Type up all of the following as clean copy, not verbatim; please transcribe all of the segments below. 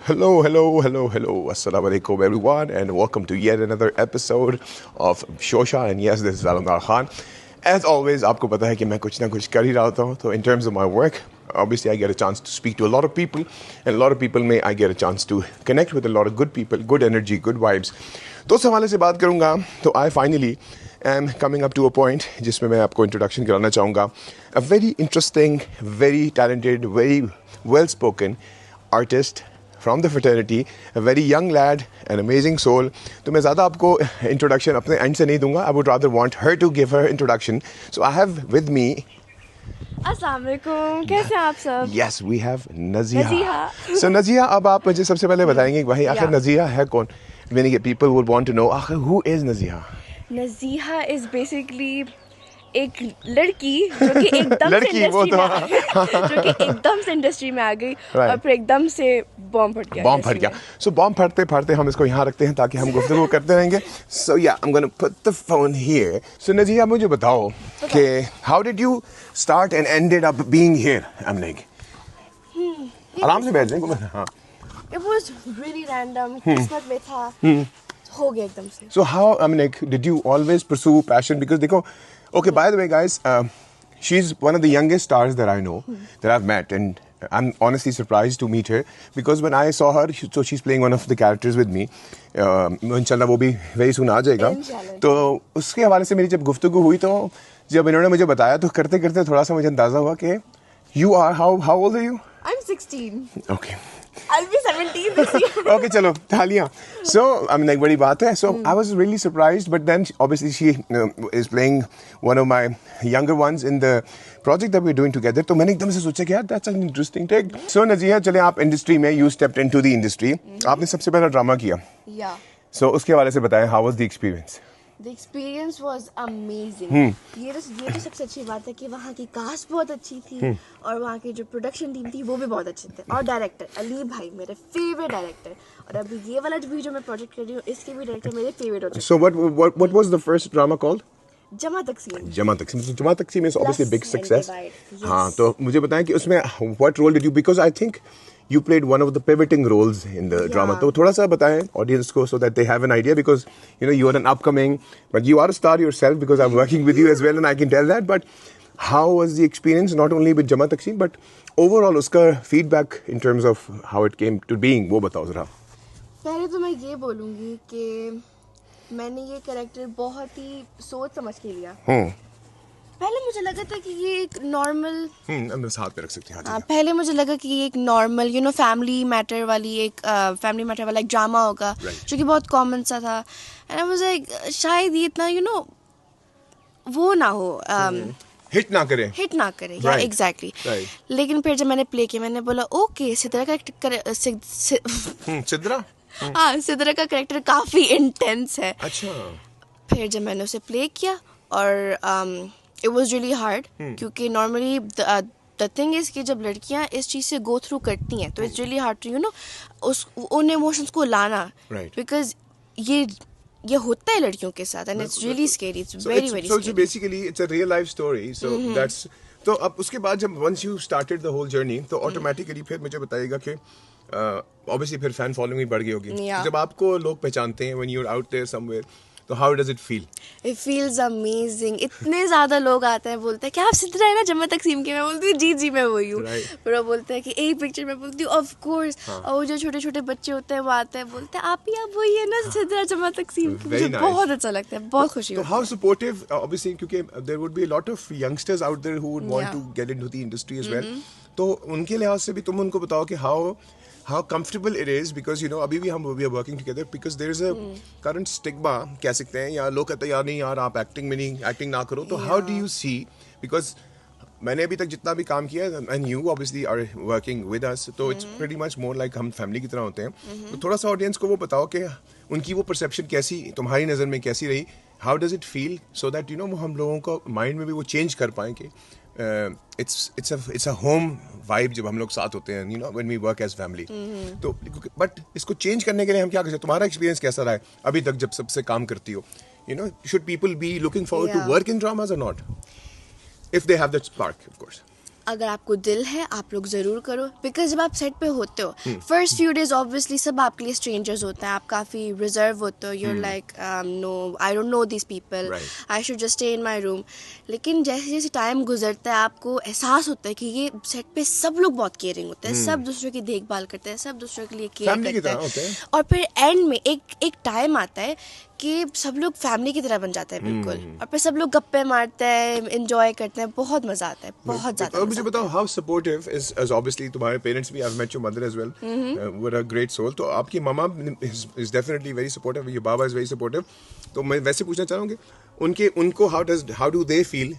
Hello. Assalamu alaikum, everyone, and welcome to yet another episode of Shosha. And yes, this is Valendar Khan. As always, आपको पता है कि मैं कुछ ना कुछ कर ही रहा हूँ. So in terms of my work, obviously I get a chance to speak to a lot of people, and a lot of people may I get a chance to connect with a lot of good people, good energy, good vibes. तो उस हवाले से बात करूँगा. तो I finally am coming up to a point जिसमें मैं आपको introduction कराना चाहूँगा. A very interesting, very talented, very well-spoken artist from the fraternity, a very young lad, an amazing soul. तो मैं ज़्यादा आपको introduction अपने end से नहीं दूँगा. I would rather want her to give her introduction. So I have with me. अस्सलाम वालेकुम, कैसे हैं आप सब? Yes, we have Naziha. So Naziha, अब आप मुझे सबसे पहले बताएंगे कि भाई आखिर Naziha है कौन? Many people would want to know आखिर who is Naziha? Naziha is basically एक लड़की जो कि एकदम से इंडस्ट्री में आ गई जो कि एकदम से इंडस्ट्री में आ गई और फिर एकदम से बॉम्ब फट गया. So बॉम्ब फटते हम इसको यहाँ रखते हैं ताकि हम गुफ्तगू करते रहेंगे. So yeah, I'm gonna put the phone here. So Naziha, मुझे बताओ कि how did you start and ended up being here? I'm like आराम से बैठ जाएं. हाँ. It was really random. किस्मत में था. हो गया एकदम से. So how, I mean, like, did you always pursue passion? Because देखो, okay, by the way, guys, she's one of the youngest stars that I know, that I've met, and I'm honestly surprised to meet her because when I saw her, so she's playing one of the characters with me. इंशाल्लाह वो भी very soon आ जाएगा. तो उसके हवाले से मेरी जब गुफ्तगू हुई तो जब इन्होंने मुझे बताया तो करते करते थोड़ा सा मुझे अंदाजा हुआ कि you are how old are you? I'm 16. Okay. I'll be 17 this year. Okay, चलो तालियां. So I mean, like बड़ी बात है. So I was really surprised, but then obviously she is playing one of my younger ones in the project that we're doing together. तो मैंने एकदम से सोचा कि यार that's an interesting take. So Naziha, चले आप इंडस्ट्री में you stepped into the industry. आपने सबसे पहला ड्रामा किया. Yeah. So उसके हवाले से बताएं how was the experience? The experience was amazing. ये तो सबसे अच्छी बात है कि वहाँ की कास्ट बहुत अच्छी थी और वहाँ की जो प्रोडक्शन टीम थी वो भी बहुत अच्छे थे और डायरेक्टर अली भाई मेरे फेवरेट डायरेक्टर और अभी ये वाला जो मैं प्रोजेक्ट कर रही हूँ इसके भी डायरेक्टर मेरे फेवरेट हो चुके. So what was the first drama called? जमा तकसीम. जमा तकसीम is obviously a big success. Yes. हाँ तो मुझे बताएं कि उसमें what role did you, because I think you played one of the pivoting roles in the drama. तो थोड़ा सा बताएं audience को so that they have an idea, because you know you are an upcoming, but you are a star yourself because I'm working with you as well and I can tell that. But how was the experience, not only with Jama Takseem but overall उसका feedback in terms of how it came to being, वो बताओ जरा. पहले तो मैं ये बोलूँगी कि मैंने ये कैरेक्टर बहुत ही सोच समझ के लिया. पहले मुझे लगा था कि ये एक नॉर्मल हाथ पे रख सकते हैं. पहले मुझे लगा कि ये एक नॉर्मल फैमिली मैटर वाला एक ड्रामा होगा जो कि बहुत कॉमन सा था. एंड आई वाज लाइक शायद ये इतना वो ना हो, हिट ना करे या एग्जैक्टली. लेकिन फिर जब मैंने प्ले किया मैंने बोला ओके सिद्रा का कैरेक्टर काफी इंटेंस है. अच्छा. फिर जब मैंने उसे प्ले किया और it was really hard क्योंकि normally the thing is कि जब लड़कियां इस चीज़ से go through करती हैं तो it's really hard to उन emotions को लाना, because ये होता है लड़कियों के साथ and it's really scary. It's very scary. So basically it's a real life story. So that's तो अब उसके बाद जब once you started the whole journey तो automatically फिर मुझे बताइएगा कि obviously फिर fan following भी बढ़ गई होगी. जब आपको लोग पहचानते हैं when you're out there somewhere, तो how does it feel? It feels amazing. इतने ज़्यादा लोग आते हैं बोलते हैं कि आप सिद्रा है ना जमा तकसीम के. मैं बोलती हूँ जी मैं वही हूँ. फिर वो बोलते हैं कि एक पिक्चर में बोलती हूँ ऑफ कोर्स. और वो जो छोटे छोटे बच्चे होते हैं वो आते हैं बोलते हैं आप वही है ना सिद्रा जमा तकसीम की. मुझे बहुत अच्छा लगता है, बहुत खुशी होती है. How supportive, obviously क्योंकि there would be a lot of youngsters out there who would want to get into the industry as well. तो उनके लिहाज से भी तुम उनको बताओ कि how comfortable it is, because you know अभी भी we are working together because there is a current stigma कह सकते हैं, या लोग कहते हैं यार नहीं यार आप एक्टिंग ना करो. तो how do you see, because मैंने अभी तक जितना भी काम किया and you obviously are working with us, तो it's pretty much more like हम फैमिली की तरह होते हैं. तो थोड़ा सा ऑडियंस को वो बताओ कि उनकी वो परसेप्शन कैसी तुम्हारी नज़र में कैसी रही, how does it feel, so that वो हम लोगों को माइंड में भी वो चेंज कर पाएँ कि it's a home vibe जब हम लोग साथ होते हैं when we work as family. तो बट इसको चेंज करने के लिए हम क्या कर सकते हैं? तुम्हारा एक्सपीरियंस कैसा रहा है अभी तक जब सबसे काम करती हो? should people be looking forward to work in dramas or not, if they have that spark, of course? अगर आपको दिल है आप लोग ज़रूर करो, बिकॉज जब आप सेट पे होते हो फर्स्ट फ्यू डेज ऑब्वियसली सब आपके लिए स्ट्रेंजर्स होते हैं, आप काफ़ी रिजर्व होते हो, you're like no I don't know this people, I should just stay in my room. लेकिन जैसे जैसे टाइम गुजरता है आपको एहसास होता है कि ये सेट पे सब लोग बहुत केयरिंग होते हैं, सब दूसरों की देखभाल करते हैं, सब दूसरों के लिए केयर करते हैं. और फिर एंड में एक टाइम आता है कि सब लोग फैमिली की तरह बन जाते हैं बिल्कुल, और फिर सब लोग गप्पे मारते हैं, एंजॉय करते हैं, बहुत मजा आता है, बहुत ज्यादा. और मुझे बताओ हाउ सपोर्टिव इज ऑब्वियसली तुम्हारे पेरेंट्स भी, I have met your mother as well, were a great soul. तो आपकी mama is definitely very supportive, your बाबा इज वेरी सपोर्टिव. तो मैं वैसे पूछना चाहूँगी उनको how do they feel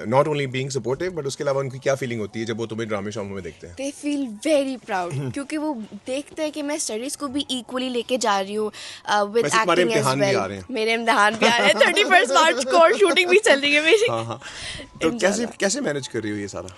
not only being supportive but उसके अलावा उनकी क्या फीलिंग होती है जब वो तुम्हें ड्रामे शॉम में देखते हैं? दे फील वेरी प्राउड क्योंकि वो देखते हैं कि मैं स्टडीज को भी इक्वली लेके जा रही हूँ विद एक्टिंग एज वेल. मेरे इम्तिहान भी आ रहे हैं 31 मार्च को और शूटिंग भी चल रही है मेरी. हाँ. तो कैसे मैनेज कर रही हो ये सारा?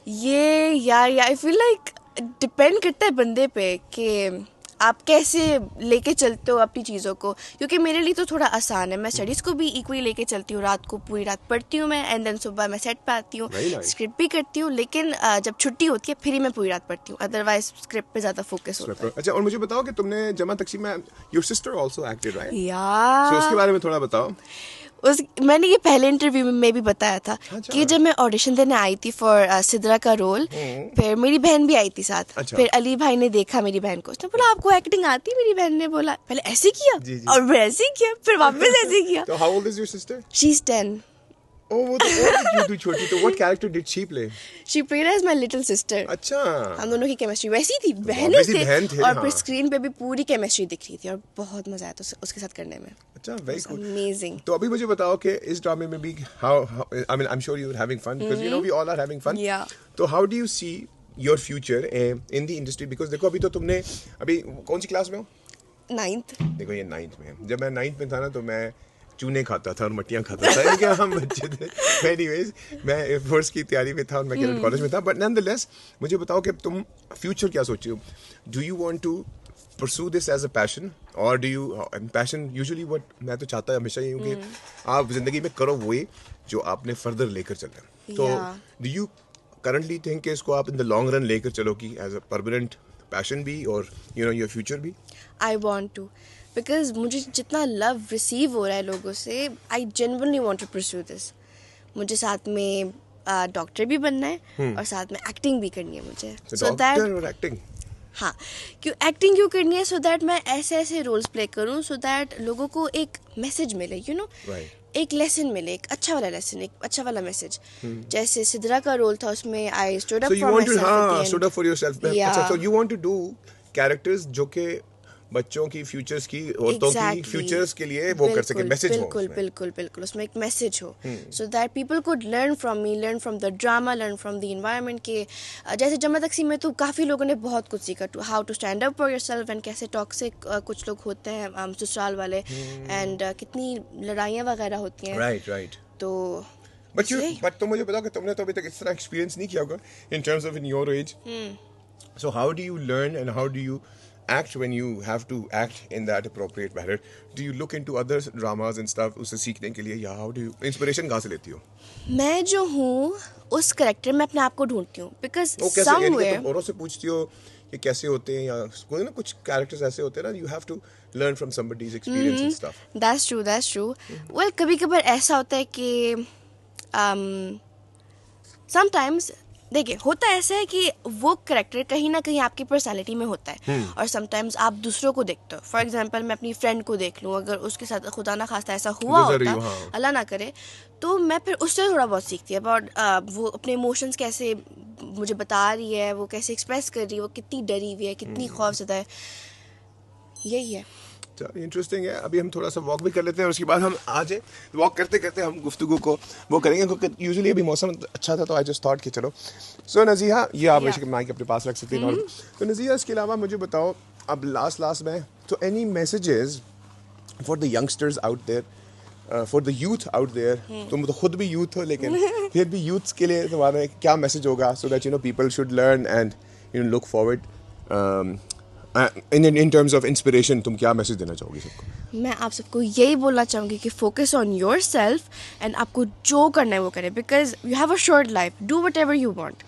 ये यार आई फील लाइक डिपेंड करता है बंदे पे कि आप कैसे लेके चलते हो अपनी चीज़ों को, क्योंकि मेरे लिए तो थोड़ा आसान है, मैं स्टडीज़ को भी इक्वली लेके चलती हूँ, रात को पूरी रात पढ़ती हूँ मैं, एंड देन सुबह मैं सेट पे आती हूँ, स्क्रिप्ट भी करती हूँ, लेकिन जब छुट्टी होती है फिर ही मैं पूरी रात पढ़ती हूँ, अदरवाइज स्क्रिप्ट पे ज़्यादा फोकस होता है. अच्छा, और मुझे बताओ कि तुमने जमा तकसीम में your sister also acted right? यार सो उसके बारे में थोड़ा बताओ. मैंने ये पहले इंटरव्यू में भी बताया था कि जब मैं ऑडिशन देने आई थी फॉर सिद्रा का रोल, फिर मेरी बहन भी आई थी साथ. फिर अली भाई ने देखा मेरी बहन को, उसने बोला आपको एक्टिंग आती है? मेरी बहन ने बोला पहले ऐसे किया और फिर ऐसे किया, फिर वापस ऐसे किया. तो how old is your sister? She is 10. Oh, वो तो छोटी. तो what character did she play? She played as my little sister. अच्छा. हम दोनों की केमिस्ट्री वैसी थी, बहन थे, और फिर स्क्रीन पे भी पूरी केमिस्ट्री दिख रही थी और बहुत मजा आया था उसके साथ करने में. अच्छा, very cool. Amazing. तो अभी मुझे बताओ कि इस ड्रामे में भी how I mean I'm sure you're having fun because you know we all are having fun. Yeah. तो how do you see your future in the industry? Because देखो अभी तो तुमने अभी कौन सी क्लास में हो? 9th. देखो ये 9th में है. जब मैं 9th में था ना तो मैं चूने खाता था और मट्टियाँ खाता था, क्या हम बच्चे थे. एनीवेज मैं एयरफोर्स की तैयारी में था और मैं कैडेट कॉलेज में था. बट नॉनदलेस मुझे बताओ कि तुम फ्यूचर क्या सोचे हो? Do you want to pursue this as a passion or do you passion usually what मैं तो चाहता हमेशा ही हूँ कि आप जिंदगी में करो वही जो आपने फर्दर लेकर चले. तो do you currently think कि इसको आप in the long run लेकर चलो कि as a permanent passion भी और you know your future भी? I want to because मुझे जितना लव रिसीव हो रहा है लोगों से, I genuinely want to pursue this. मुझे साथ में डॉक्टर भी बनना है और साथ में एक्टिंग भी करनी है मुझे. डॉक्टर और एक्टिंग? हाँ, एक्टिंग क्यों करनी है? सो दैट मैं ऐसे रोल्स प्ले करूँ सो दैट लोगों को एक मैसेज मिले, यू नो, एक लेसन मिले, एक अच्छा वाला लेसन, एक अच्छा वाला मैसेज. जैसे सिद्रा का रोल था उसमें I stood up for yourself. अच्छा, so you want to do characters जो के बच्चों की फ्यूचर्स की औरतों की फ्यूचर्स के लिए वो कर सके, मैसेज हो. बिल्कुल उसमें एक मैसेज हो so that people could learn from me, learn from the drama, learn from the environment. के जैसे जमा तकसीम में तो काफ़ी लोगों ने बहुत कुछ सीखा, to how to stand up for yourself and कैसे टॉक्सिक कुछ लोग होते हैं ससुराल वाले, एंड कितनी लड़ाइयाँ वगैरह होती हैं. राइट. तो बट तुम मुझे बताओ कि तुमने तो अभी तक इस तरह एक्सपीरियंस नहीं किया होगा in terms of in your age. So how do you learn and how do you act when you have to act in that appropriate manner? Do you look into other dramas and stuff उसे सीखने के लिए, या how do you inspiration कहाँ से लेती हो? मैं जो हूँ उस करेक्टर में अपने आप को ढूंढती हूँ because somewhere तुम औरों से पूछती हो ये कैसे होते हैं, या कोई ना कुछ कैरेक्टर्स ऐसे होते हैं ना, you have to learn from somebody's experience and stuff. That's true. Well, कभी कभार ऐसा होता है कि sometimes देखिए होता ऐसा है कि वो करेक्टर कहीं ना कहीं आपकी पर्सनालिटी में होता है, और समटाइम्स आप दूसरों को देखते हो. फॉर एग्जांपल मैं अपनी फ्रेंड को देख लूँ, अगर उसके साथ खुदा ना खास्ता ऐसा हुआ होता, अल्लाह ना करे, तो मैं फिर उससे थोड़ा बहुत सीखती है अबाउट वो अपने इमोशंस कैसे मुझे बता रही है, वो कैसे एक्सप्रेस कर रही है, वो कितनी डरी हुई है, कितनी खौफजदा है. यही है. इंटरेस्टिंग है. अभी हम थोड़ा सा वॉक भी कर लेते हैं और उसके बाद हम आज वॉक करते करते हम गुफ्तगू को वो करेंगे, क्योंकि यूजुअली अभी मौसम अच्छा था तो आई जस्ट थॉट कि चलो. सो नज़ीहा, ये आप माइक अपने पास रख सकते हैं. तो नज़ीहा, इसके अलावा मुझे बताओ अब लास्ट में, तो any messages for the youngsters out there, for the youth out there? तुम तो खुद भी यूथ हो, लेकिन फिर भी यूथ्स के लिए तुम्हारा क्या मैसेज होगा so that you know people should learn and you know look forward in terms of inspiration? तुम क्या मैसेज देना चाहोगी सबको? मैं आप सबको यही बोलना चाहूँगी कि focus on your self and आपको जो करना है वो करें, because you have a short life, do what ever you want.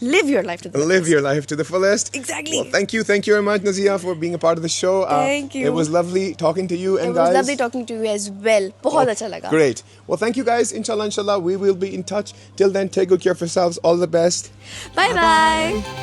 live your life to the fullest. Live your life to the fullest. Exactly. Well, thank you very much, Nazia, for being a part of the show. Thank you. It was lovely talking to you, and It was guys. lovely talking to you as well. बहुत अच्छा लगा. Great. Well, thank you guys. Inshallah, we will be in touch. Till then, take good care of yourselves. All the best. Bye bye.